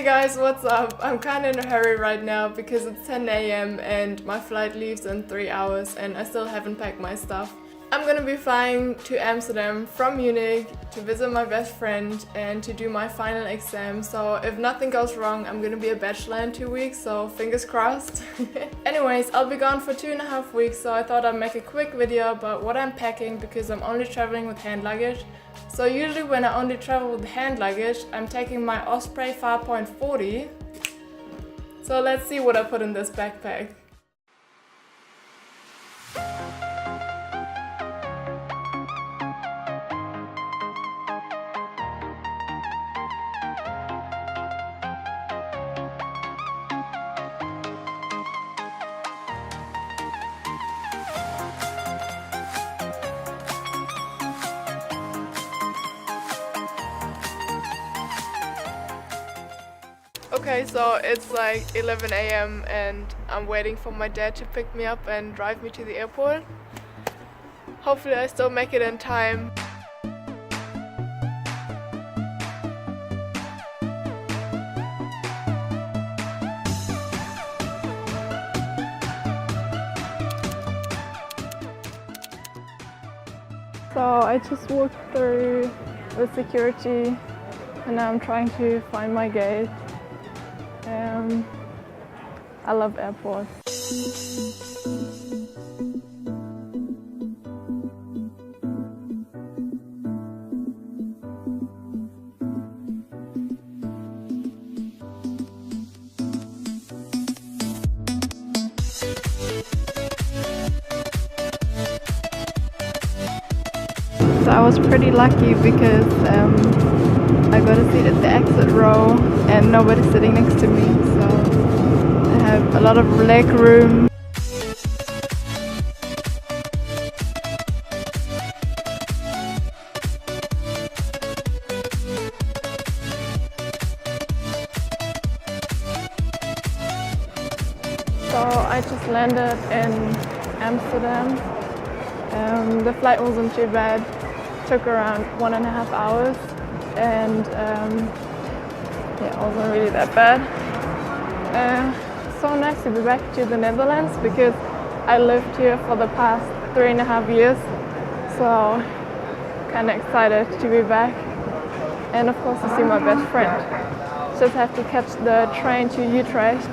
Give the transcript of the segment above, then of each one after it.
guys, what's up? I'm kinda in a hurry right now because it's 10 AM and my flight leaves in 3 hours and I still haven't packed my stuff. I'm gonna be flying to Amsterdam from Munich to visit my best friend and to do my final exam. So if nothing goes wrong, I'm gonna be a bachelor in 2 weeks, so fingers crossed. Anyways, I'll be gone for 2.5 weeks, so I thought I'd make a quick video about what I'm packing because I'm only traveling with hand luggage. So usually when I only travel with hand luggage, I'm taking my Osprey Farpoint 40. So let's see what I put in this backpack. Okay, so it's like 11 AM and I'm waiting for my dad to pick me up and drive me to the airport. Hopefully I still make it in time. So I just walked through the security and now I'm trying to find my gate. I love airports. So I was pretty lucky because I got a seat at the exit row and nobody's sitting next to me, so I have a lot of leg room. So I just landed in Amsterdam. The flight wasn't too bad, took around 1.5 hours. And yeah, it wasn't really that bad. So nice to be back to the Netherlands because I lived here for the past 3.5 years, so kind of excited to be back and of course to see my best friend. Just have to catch the train to Utrecht.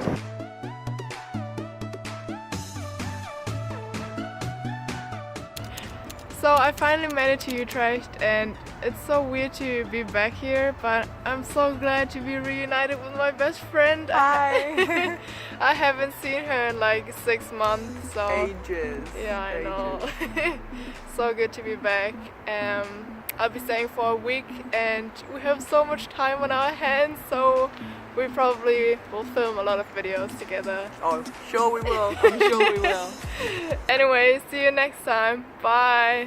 So I finally made it to Utrecht and it's so weird to be back here, but I'm so glad to be reunited with my best friend. Hi! I haven't seen her in like 6 months, so... Ages! Yeah, I know. So good to be back. I'll be staying for a week and we have so much time on our hands, so we probably will film a lot of videos together. Oh, sure we will. I'm sure we will. Anyway, see you next time. Bye!